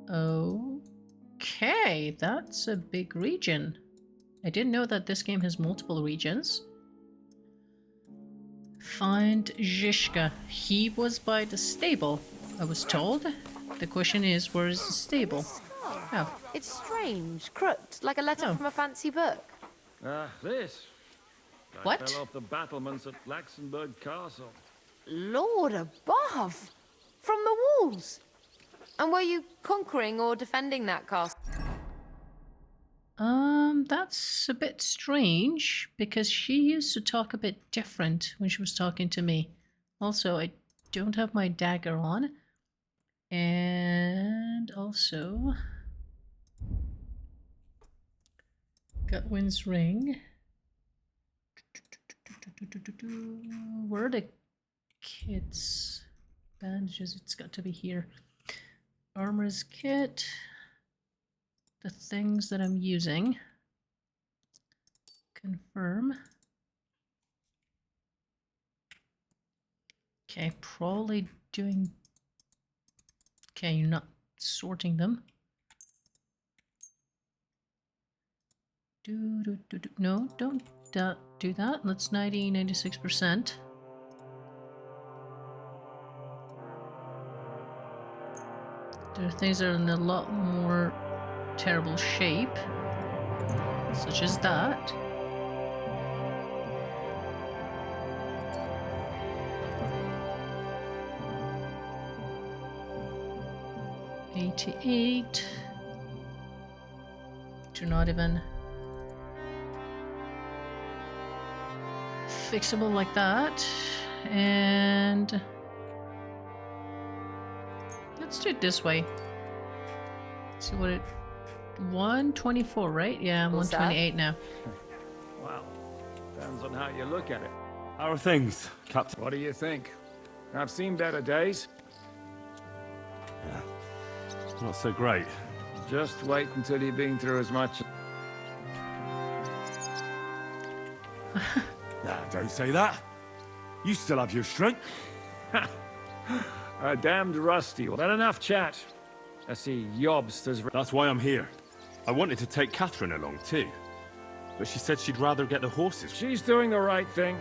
[SPEAKER 1] Okay, that's a big region. I didn't know that this game has multiple regions. Find Zizka. He was by the stable, I was told. The question is, where is the stable? Oh.
[SPEAKER 10] It's strange, crooked, like a letter from a fancy book.
[SPEAKER 4] This. I
[SPEAKER 1] What?
[SPEAKER 4] fell off the battlements at Laxenburg Castle.
[SPEAKER 10] Lord above! From the walls! And were you conquering or defending that castle?
[SPEAKER 1] That's a bit strange, because she used to talk a bit different when she was talking to me. Also, I don't have my dagger on. And also... Gutwin's ring. Where are the kits? Bandages, it's got to be here. Armor's kit. The things that I'm using. Confirm. Okay, probably doing... Okay, you're not sorting them. No, don't do that. That's 96%. There are things that are in a lot more terrible shape, such as that. $88. Do not even fixable like that. And let's do it this way. See what it 124, right? Yeah, I'm 128 now.
[SPEAKER 4] Well, depends on how you look at it.
[SPEAKER 3] How are things, Captain?
[SPEAKER 4] What do you think? I've seen better days.
[SPEAKER 3] Yeah, not so great.
[SPEAKER 4] Just wait until you've been through as much.
[SPEAKER 3] Nah, don't say that. You still have your strength.
[SPEAKER 4] Damned rusty. Well, enough chat. I see Jobst has...
[SPEAKER 3] That's why I'm here. I wanted to take Catherine along too, but she said she'd rather get the horses.
[SPEAKER 4] She's doing the right thing,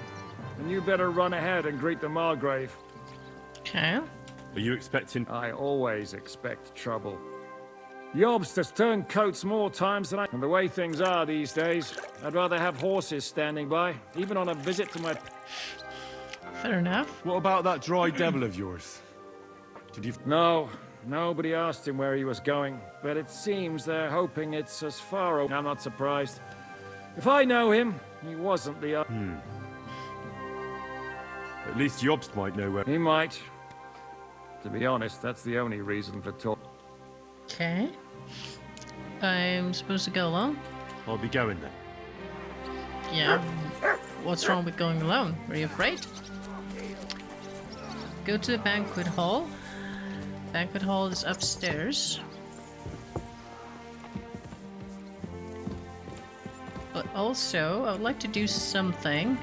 [SPEAKER 4] and you better run ahead and greet the Margrave.
[SPEAKER 1] Okay.
[SPEAKER 3] Are you expecting...
[SPEAKER 4] I always expect trouble. Jobst has turned coats more times than I... And the way things are these days, I'd rather have horses standing by, even on a visit to my...
[SPEAKER 1] Fair enough.
[SPEAKER 3] What about that dry devil of yours? Did you...
[SPEAKER 4] No, nobody asked him where he was going, but it seems they're hoping it's as far away. I'm not surprised. If I know him, he wasn't the...
[SPEAKER 3] At least Jobst might know where...
[SPEAKER 4] He might. To be honest, that's the only reason for talk.
[SPEAKER 1] Okay. I'm supposed to go alone?
[SPEAKER 3] I'll be going then.
[SPEAKER 1] Yeah. What's wrong with going alone? Are you afraid? Go to the banquet hall. Banquet hall is upstairs. But also, I would like to do something.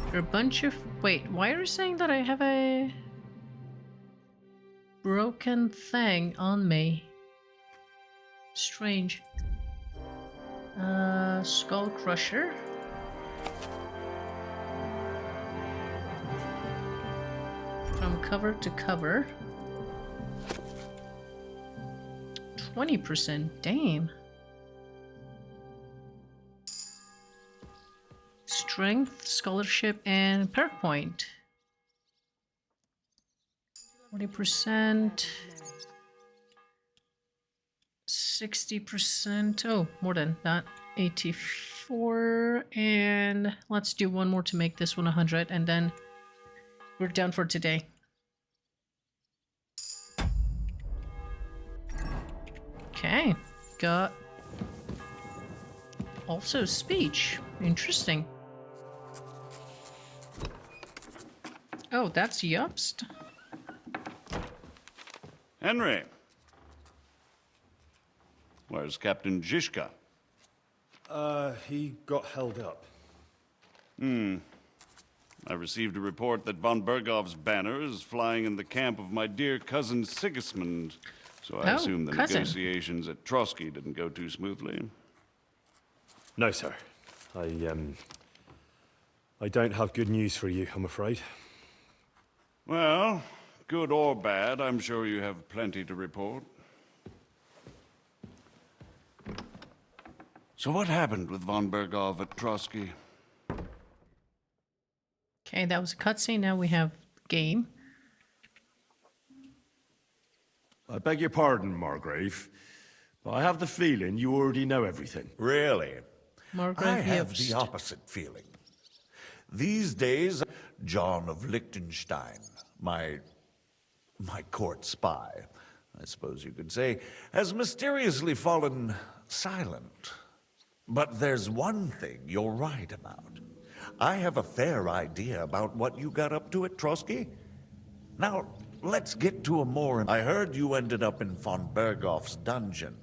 [SPEAKER 1] There are a bunch of... Wait, why are you saying that I have a... broken thing on me? Strange. Skull Crusher. From cover to cover. 20%, damn. Strength, scholarship, and perk point. 40%. 60%. Oh, more than that. 84. And let's do one more to make this one 100, and then we're done for today. Okay, got also speech. Interesting. Oh, that's Jobst.
[SPEAKER 8] Henry. Where's Captain Zizka?
[SPEAKER 5] He got held up.
[SPEAKER 8] I received a report that von Bergov's banner is flying in the camp of my dear cousin Sigismund. So I assume the negotiations at Trotsky didn't go too smoothly.
[SPEAKER 3] No, sir. I don't have good news for you, I'm afraid.
[SPEAKER 8] Well, good or bad, I'm sure you have plenty to report. So what happened with von Bergov at Trotsky?
[SPEAKER 1] Okay, that was a cutscene. Now we have game.
[SPEAKER 3] I beg your pardon, Margrave, but I have the feeling you already know everything.
[SPEAKER 13] Really?
[SPEAKER 1] Margrave
[SPEAKER 13] I have
[SPEAKER 1] Jobst.
[SPEAKER 13] the opposite feeling. These days, John of Liechtenstein, my court spy, I suppose you could say, has mysteriously fallen silent. But there's one thing you're right about. I have a fair idea about what you got up to at Trotsky. Now, let's get to a more... I heard you ended up in von Bergov's dungeon.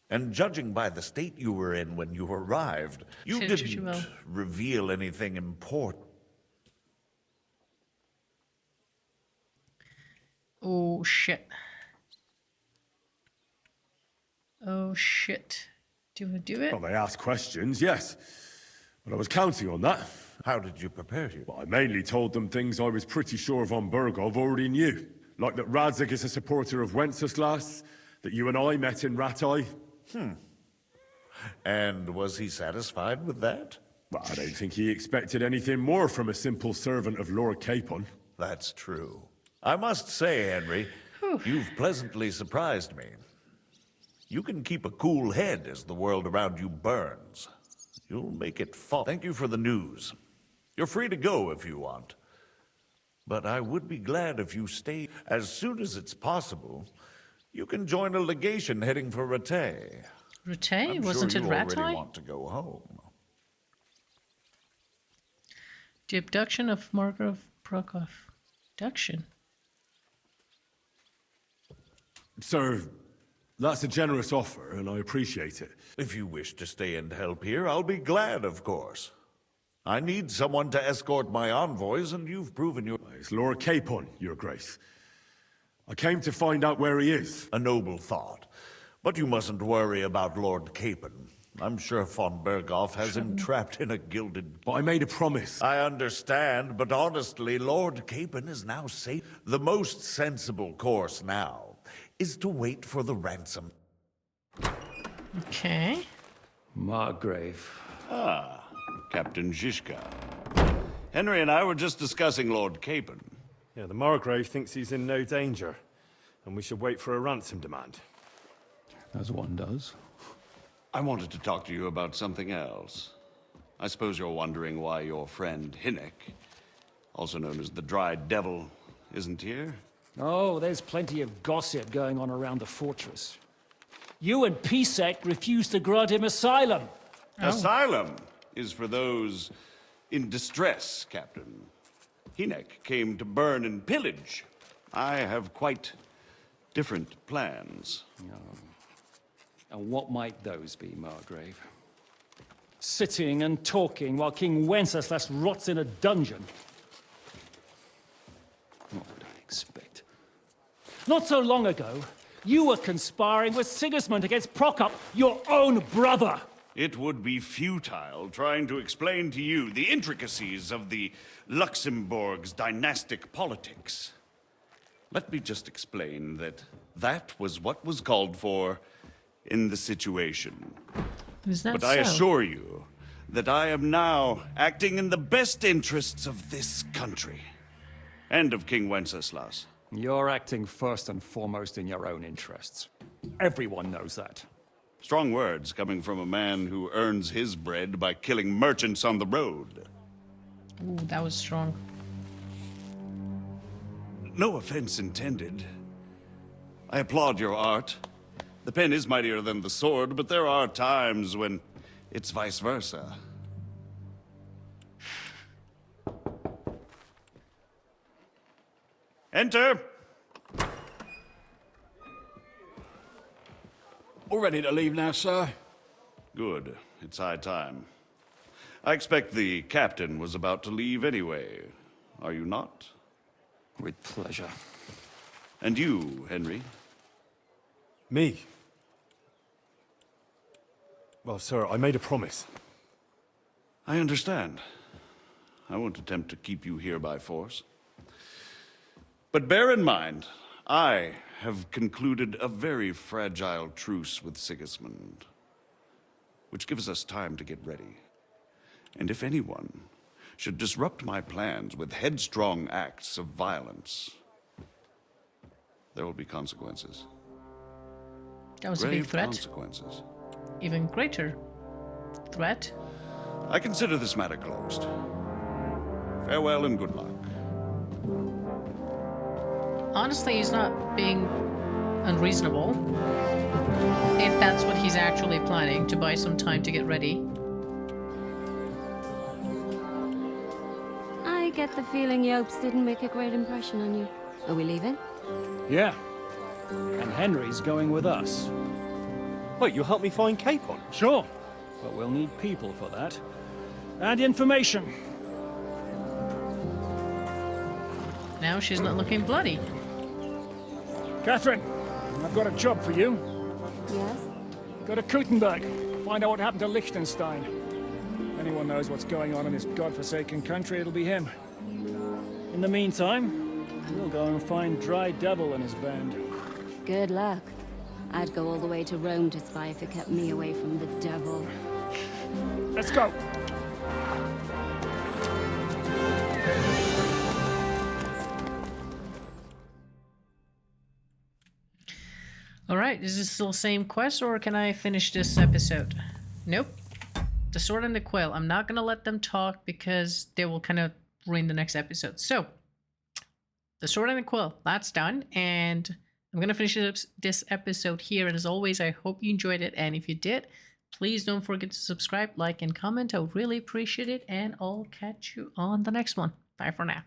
[SPEAKER 13] And judging by the state you were in when you arrived, you didn't reveal anything important.
[SPEAKER 1] Oh, shit. Oh, shit. Do I do it?
[SPEAKER 3] Well, they ask questions, yes. But I was counting on that.
[SPEAKER 13] How did you prepare you?
[SPEAKER 3] Well, I mainly told them things I was pretty sure von Bergov already knew. Like that Radzig is a supporter of Wenceslas, that you and I met in Ratai.
[SPEAKER 13] And was he satisfied with that?
[SPEAKER 3] Well, I don't think he expected anything more from a simple servant of Lord Capon.
[SPEAKER 13] That's true. I must say, Henry, you've pleasantly surprised me. You can keep a cool head as the world around you burns. You'll make it fall. Thank you for the news. You're free to go if you want. But I would be glad if you stay. As soon as it's possible, you can join a legation heading for Rattay.
[SPEAKER 1] Rattay?
[SPEAKER 13] I'm
[SPEAKER 1] Wasn't
[SPEAKER 13] sure
[SPEAKER 1] it
[SPEAKER 13] you already
[SPEAKER 1] Rattay?
[SPEAKER 13] want to go home.
[SPEAKER 1] The abduction of Margrave Prokov. Abduction?
[SPEAKER 3] Sir, that's a generous offer, and I appreciate it.
[SPEAKER 13] If you wish to stay and help here, I'll be glad, of course. I need someone to escort my envoys, and you've proven your...
[SPEAKER 3] It's Lord Capon, Your Grace. I came to find out where he is.
[SPEAKER 13] A noble thought. But you mustn't worry about Lord Capon. I'm sure von Berghoff has him trapped in a gilded...
[SPEAKER 3] But I made a promise.
[SPEAKER 13] I understand, but honestly, Lord Capon is now safe. The most sensible course now is to wait for the ransom.
[SPEAKER 1] Okay.
[SPEAKER 4] Margrave.
[SPEAKER 8] Ah, Captain Zizka. Henry and I were just discussing Lord Capon.
[SPEAKER 14] Yeah, the Margrave thinks he's in no danger, and we should wait for a ransom demand.
[SPEAKER 4] As one does.
[SPEAKER 8] I wanted to talk to you about something else. I suppose you're wondering why your friend Hinnek, also known as the Dried Devil, isn't here?
[SPEAKER 4] Oh, there's plenty of gossip going on around the fortress. You and PSEC refused to grant him asylum.
[SPEAKER 8] Oh. Asylum is for those in distress, Captain. Hinnek came to burn and pillage. I have quite different plans.
[SPEAKER 4] Oh. And what might those be, Margrave? Sitting and talking while King Wenceslas rots in a dungeon. What would I expect? Not so long ago, you were conspiring with Sigismund against Prokop, your own brother.
[SPEAKER 8] It would be futile trying to explain to you the intricacies of the Luxembourg's dynastic politics. Let me just explain that that was what was called for in the situation.
[SPEAKER 1] Is that
[SPEAKER 8] but
[SPEAKER 1] so?
[SPEAKER 8] I assure you that I am now acting in the best interests of this country and of King Wenceslas.
[SPEAKER 4] You're acting first and foremost in your own interests. Everyone knows that.
[SPEAKER 8] Strong words coming from a man who earns his bread by killing merchants on the road.
[SPEAKER 1] Ooh, that was strong.
[SPEAKER 8] No offense intended. I applaud your art. The pen is mightier than the sword, but there are times when it's vice versa. Enter!
[SPEAKER 15] All ready to leave now, sir?
[SPEAKER 8] Good. It's high time. I expect the captain was about to leave anyway. Are you not?
[SPEAKER 4] With pleasure.
[SPEAKER 8] And you, Henry?
[SPEAKER 14] Me? Well, sir, I made a promise.
[SPEAKER 8] I understand. I won't attempt to keep you here by force. But bear in mind, I have concluded a very fragile truce with Sigismund, which gives us time to get ready. And if anyone should disrupt my plans with headstrong acts of violence, there will be consequences.
[SPEAKER 1] That was a
[SPEAKER 8] Grave
[SPEAKER 1] big threat.
[SPEAKER 8] consequences.
[SPEAKER 1] Even greater threat.
[SPEAKER 8] I consider this matter closed. Farewell and good luck.
[SPEAKER 1] Honestly, he's not being unreasonable. If that's what he's actually planning, to buy some time to get ready.
[SPEAKER 2] I get the feeling Yopes didn't make a great impression on you. Are we leaving?
[SPEAKER 4] Yeah. And Henry's going with us.
[SPEAKER 14] Wait, you'll help me find Capon?
[SPEAKER 4] Sure. But we'll need people for that. And information.
[SPEAKER 1] Now she's not looking bloody.
[SPEAKER 4] Catherine, I've got a job for you.
[SPEAKER 2] Yes?
[SPEAKER 4] Go to Kuttenberg. Find out what happened to Liechtenstein. anyone knows what's going on in this godforsaken country, it'll be him. In the meantime, we'll go and find Dry Devil and his band.
[SPEAKER 2] Good luck. I'd go all the way to Rome to spy if it kept me away from the devil.
[SPEAKER 4] Let's go!
[SPEAKER 1] Alright, is this still the same quest, or can I finish this episode? Nope. The Sword and the Quill. I'm not gonna let them talk because they will kind of ruin the next episode. So, the Sword and the Quill, that's done, and I'm gonna finish this episode here. And as always, I hope you enjoyed it, and if you did, please don't forget to subscribe, like, and comment. I would really appreciate it, and I'll catch you on the next one. Bye for now.